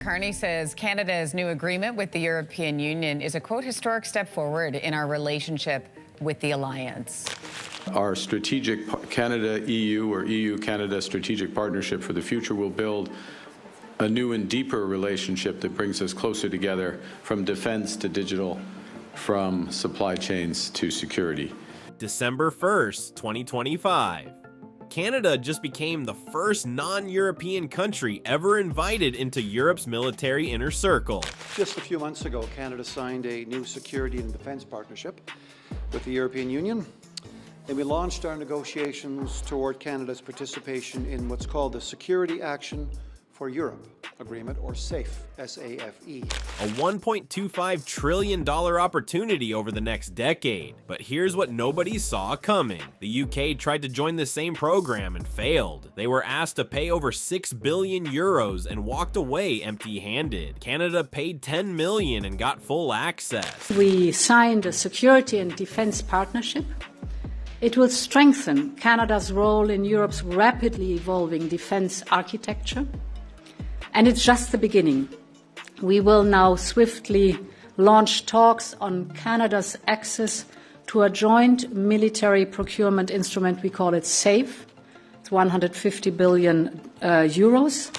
Carney says Canada's new agreement with the European Union is a, quote, historic step forward in our relationship with the alliance. Our strategic Canada-EU or EU-Canada strategic partnership for the future will build a new and deeper relationship that brings us closer together, from defense to digital, from supply chains to security. December 1st, 2025. Canada just became the first non-European country ever invited into Europe's military inner circle. Just a few months ago, Canada signed a new security and defense partnership with the European Union, and we launched our negotiations toward Canada's participation in what's called the Security Action for Europe Agreement, or SAFE, S-A-F-E. A $1.25 trillion opportunity over the next decade. But here's what nobody saw coming. The UK tried to join the same program and failed. They were asked to pay over 6 billion euros and walked away empty-handed. Canada paid 10 million and got full access. We signed a security and defense partnership. It will strengthen Canada's role in Europe's rapidly evolving defense architecture. And it's just the beginning. We will now swiftly launch talks on Canada's access to a joint military procurement instrument. We call it SAFE. It's 150 billion euros.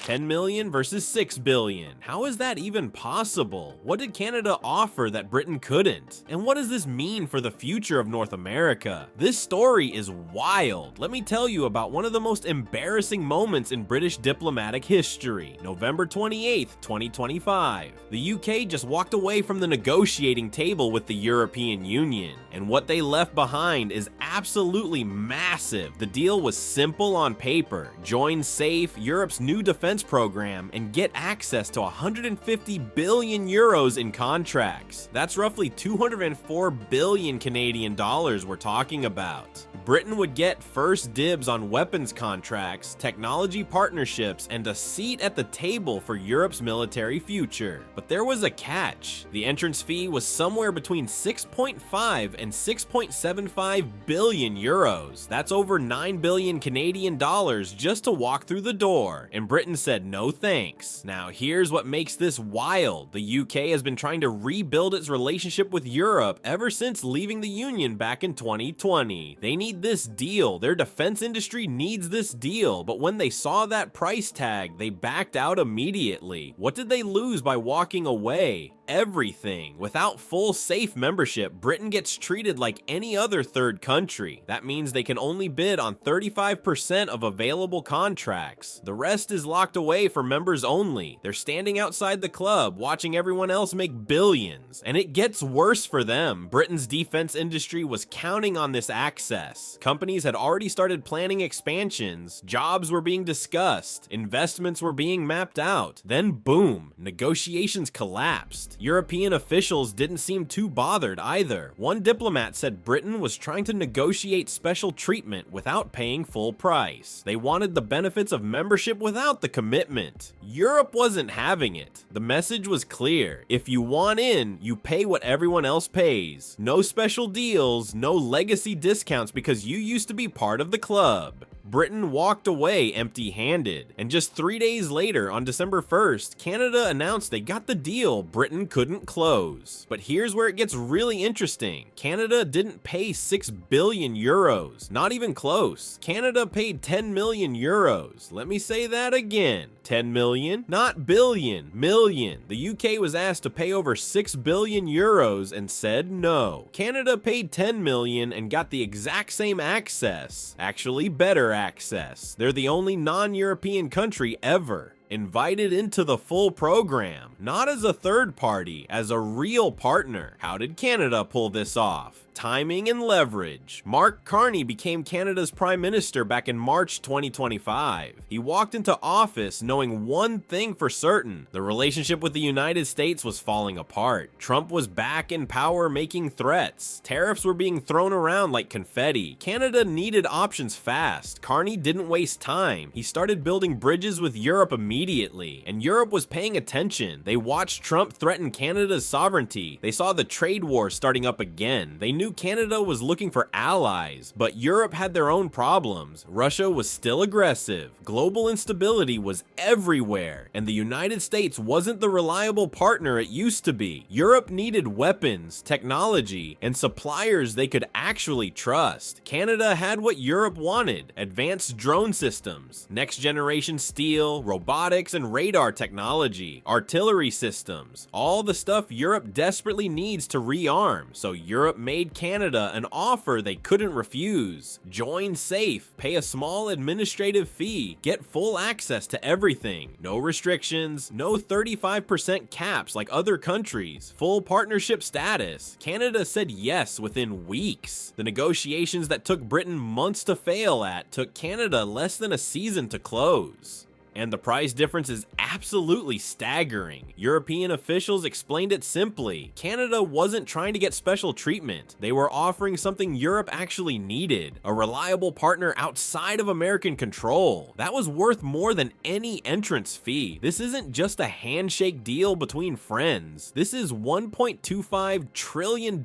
10 million versus 6 billion. How is that even possible? What did Canada offer that Britain couldn't? And what does this mean for the future of North America? This story is wild. Let me tell you about one of the most embarrassing moments in British diplomatic history. November 28th, 2025. The UK just walked away from the negotiating table with the European Union, and what they left behind is absolutely massive. The deal was simple on paper. Join SAFE, Europe's new defense program, and get access to 150 billion euros in contracts. That's roughly 204 billion Canadian dollars we're talking about. Britain would get first dibs on weapons contracts, technology partnerships, and a seat at the table for Europe's military future. But there was a catch. The entrance fee was somewhere between 6.5 and 6.75 billion euros. That's over 9 billion Canadian dollars just to walk through the door. And Britain said no thanks. Now here's what makes this wild. The UK has been trying to rebuild its relationship with Europe ever since leaving the Union back in 2020. They need this deal. Their defense industry needs this deal, but when they saw that price tag, they backed out immediately. What did they lose by walking away? Everything. Without full SAFE membership, Britain gets treated like any other third country. That means they can only bid on 35% of available contracts. The rest is locked away for members only. They're standing outside the club, watching everyone else make billions. And it gets worse for them. Britain's defense industry was counting on this access. Companies had already started planning expansions, jobs were being discussed, investments were being mapped out. Then boom, negotiations collapsed. European officials didn't seem too bothered either. One diplomat said Britain was trying to negotiate special treatment without paying full price. They wanted the benefits of membership without the commitment. Europe wasn't having it. The message was clear. If you want in, you pay what everyone else pays. No special deals, no legacy discounts because you used to be part of the club. Britain walked away empty-handed, and just 3 days later, on December 1st, Canada announced they got the deal Britain couldn't close. But here's where it gets really interesting. Canada didn't pay 6 billion euros, not even close. Canada paid 10 million euros. Let me say that again. 10 million? Not billion, million. The UK was asked to pay over 6 billion euros and said no. Canada paid 10 million and got the exact same access. Actually, better access. They're the only non-European country ever invited into the full program, not as a third party, as a real partner. How did Canada pull this off? Timing and leverage. Mark Carney became Canada's Prime Minister back in March 2025. He walked into office knowing one thing for certain: the relationship with the United States was falling apart. Trump was back in power making threats. Tariffs were being thrown around like confetti. Canada needed options fast. Carney didn't waste time. He started building bridges with Europe immediately, and Europe was paying attention. They watched Trump threaten Canada's sovereignty. They saw the trade war starting up again. They knew Canada was looking for allies, but Europe had their own problems. Russia was still aggressive, global instability was everywhere, and the United States wasn't the reliable partner it used to be. Europe needed weapons, technology, and suppliers they could actually trust. Canada had what Europe wanted: advanced drone systems, next-generation steel, robotics and radar technology, artillery systems, all the stuff Europe desperately needs to rearm. So Europe made Canada an offer they couldn't refuse. Join SAFE, pay a small administrative fee, get full access to everything. No restrictions, no 35% caps like other countries, full partnership status. Canada said yes within weeks. The negotiations that took Britain months to fail at took Canada less than a season to close. And the price difference is absolutely staggering. European officials explained it simply. Canada wasn't trying to get special treatment. They were offering something Europe actually needed: a reliable partner outside of American control. That was worth more than any entrance fee. This isn't just a handshake deal between friends. This is $1.25 trillion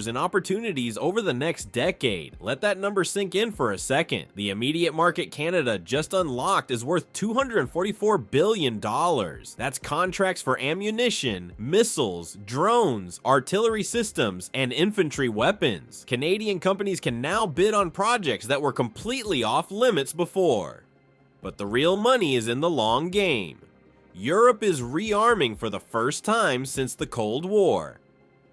in opportunities over the next decade. Let that number sink in for a second. The immediate market Canada just unlocked is worth $244 billion. That's contracts for ammunition, missiles, drones, artillery systems, and infantry weapons. Canadian companies can now bid on projects that were completely off limits before. But the real money is in the long game. Europe is rearming for the first time since the Cold War.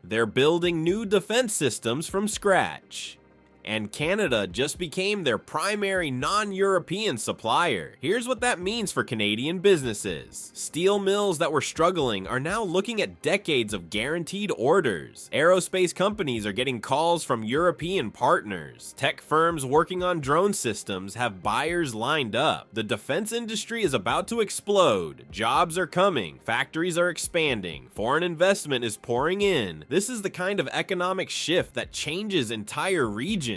They're building new defense systems from scratch. And Canada just became their primary non-European supplier. Here's what that means for Canadian businesses. Steel mills that were struggling are now looking at decades of guaranteed orders. Aerospace companies are getting calls from European partners. Tech firms working on drone systems have buyers lined up. The defense industry is about to explode. Jobs are coming. Factories are expanding. Foreign investment is pouring in. This is the kind of economic shift that changes entire regions.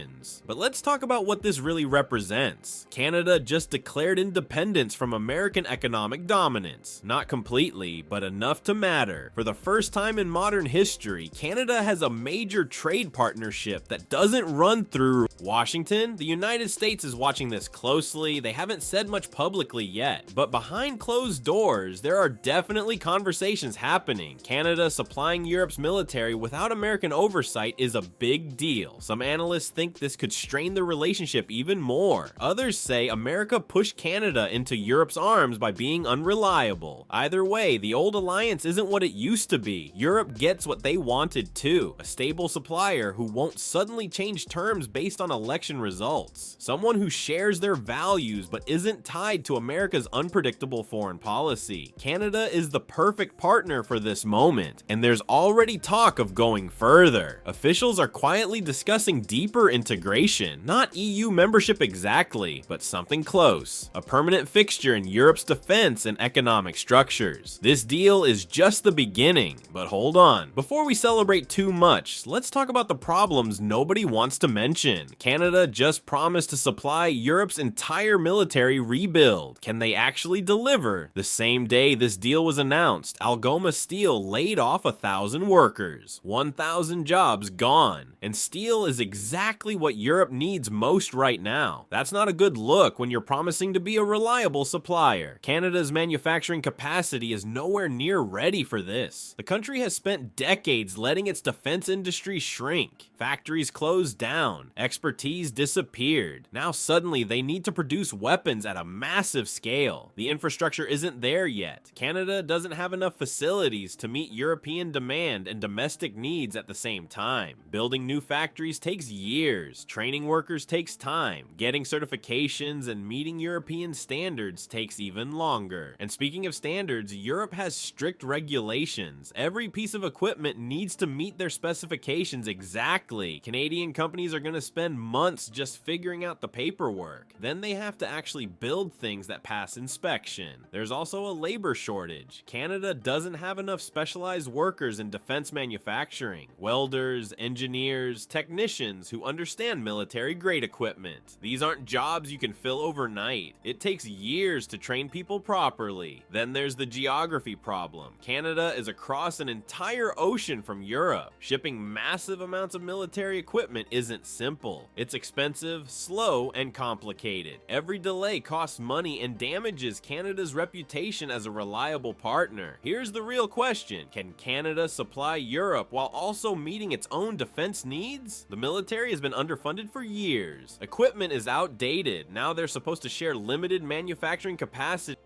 But let's talk about what this really represents. Canada just declared independence from American economic dominance. Not completely, but enough to matter. For the first time in modern history, Canada has a major trade partnership that doesn't run through Washington. The United States is watching this closely. They haven't said much publicly yet, but behind closed doors, there are definitely conversations happening. Canada supplying Europe's military without American oversight is a big deal. Some analysts think this could strain the relationship even more. Others say America pushed Canada into Europe's arms by being unreliable. Either way, the old alliance isn't what it used to be. Europe gets what they wanted too: a stable supplier who won't suddenly change terms based on election results. Someone who shares their values but isn't tied to America's unpredictable foreign policy. Canada is the perfect partner for this moment, and there's already talk of going further. Officials are quietly discussing deeper integration, not EU membership exactly, but something close, a permanent fixture in Europe's defense and economic structures. This deal is just the beginning, but hold on. Before we celebrate too much, let's talk about the problems nobody wants to mention. Canada just promised to supply Europe's entire military rebuild. Can they actually deliver? The same day this deal was announced, Algoma Steel laid off 1,000 workers. 1,000 jobs gone. And steel is exactly what Europe needs most right now. That's not a good look when you're promising to be a reliable supplier. Canada's manufacturing capacity is nowhere near ready for this. The country has spent decades letting its defense industry shrink. Factories closed down. Expertise disappeared. Now suddenly they need to produce weapons at a massive scale. The infrastructure isn't there yet. Canada doesn't have enough facilities to meet European demand and domestic needs at the same time. Building new factories takes years. Training workers takes time. Getting certifications and meeting European standards takes even longer. And speaking of standards, Europe has strict regulations. Every piece of equipment needs to meet their specifications exactly. Canadian companies are going to spend months just figuring out the paperwork. Then they have to actually build things that pass inspection. There's also a labor shortage. Canada doesn't have enough specialized workers in defense manufacturing. Welders, engineers, technicians who understand understand military-grade equipment. These aren't jobs you can fill overnight. It takes years to train people properly. Then there's the geography problem. Canada is across an entire ocean from Europe. Shipping massive amounts of military equipment isn't simple. It's expensive, slow, and complicated. Every delay costs money and damages Canada's reputation as a reliable partner. Here's the real question: can Canada supply Europe while also meeting its own defense needs? The military has been underfunded for years. Equipment is outdated. Now they're supposed to share limited manufacturing capacity.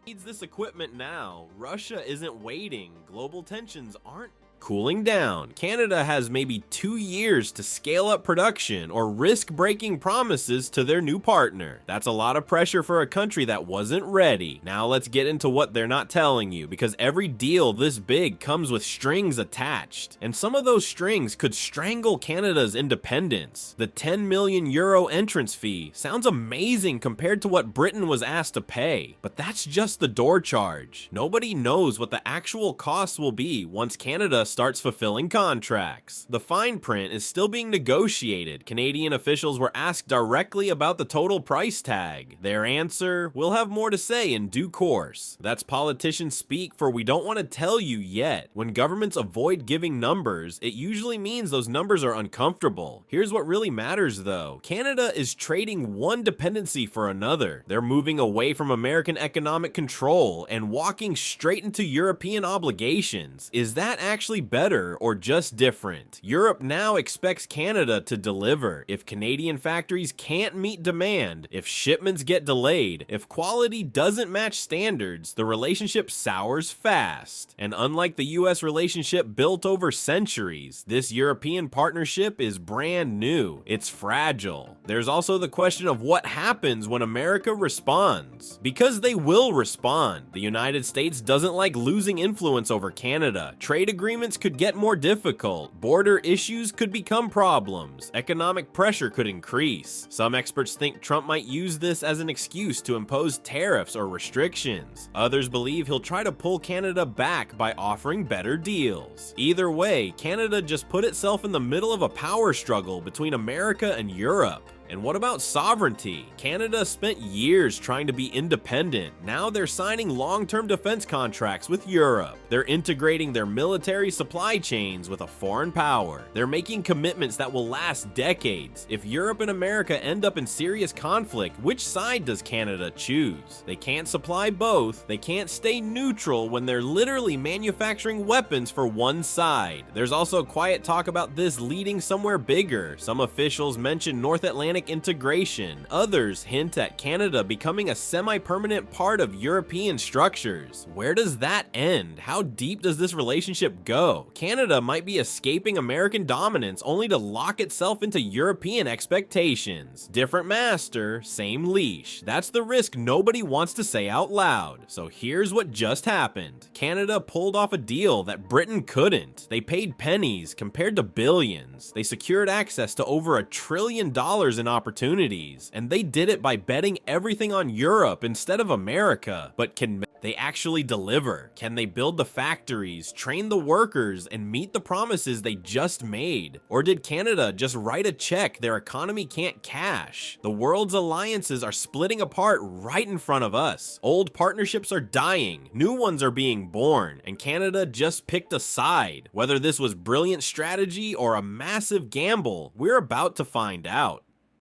Needs this equipment now. Russia isn't waiting. Global tensions aren't cooling down. Canada has maybe 2 years to scale up production or risk breaking promises to their new partner. That's a lot of pressure for a country that wasn't ready. Now let's get into what they're not telling you, because every deal this big comes with strings attached, and some of those strings could strangle Canada's independence. The 10 million euro entrance fee sounds amazing compared to what Britain was asked to pay, but that's just the door charge. Nobody knows what the actual costs will be once Canada starts fulfilling contracts. The fine print is still being negotiated. Canadian officials were asked directly about the total price tag. Their answer: we'll have more to say in due course. That's politicians speak for we don't want to tell you yet. When governments avoid giving numbers, it usually means those numbers are uncomfortable. Here's what really matters though. Canada is trading one dependency for another. They're moving away from American economic control and walking straight into European obligations. Is that actually better or just different? Europe now expects Canada to deliver. If Canadian factories can't meet demand, if shipments get delayed, if quality doesn't match standards, the relationship sours fast. And unlike the US relationship built over centuries, this European partnership is brand new. It's fragile. There's also the question of what happens when America responds. Because they will respond. The United States doesn't like losing influence over Canada. Trade agreements could get more difficult. Border issues could become problems. Economic pressure could increase. Some experts think Trump might use this as an excuse to impose tariffs or restrictions. Others believe he'll try to pull Canada back by offering better deals. Either way, Canada just put itself in the middle of a power struggle between America and Europe. And what about sovereignty? Canada spent years trying to be independent. Now they're signing long-term defense contracts with Europe. They're integrating their military supply chains with a foreign power. They're making commitments that will last decades. If Europe and America end up in serious conflict, which side does Canada choose? They can't supply both. They can't stay neutral when they're literally manufacturing weapons for one side. There's also quiet talk about this leading somewhere bigger. Some officials mention North Atlantic integration. Others hint at Canada becoming a semi-permanent part of European structures. Where does that end? How deep does this relationship go? Canada might be escaping American dominance only to lock itself into European expectations. Different master, same leash. That's the risk nobody wants to say out loud. So here's what just happened. Canada pulled off a deal that Britain couldn't. They paid pennies compared to billions. They secured access to over $1 trillion in opportunities, and they did it by betting everything on Europe instead of America. But can they actually deliver? Can they build the factories, train the workers, and meet the promises they just made? Or did Canada just write a check their economy can't cash? The world's alliances are splitting apart right in front of us. Old partnerships are dying, new ones are being born, and Canada just picked a side. Whether this was brilliant strategy or a massive gamble, we're about to find out.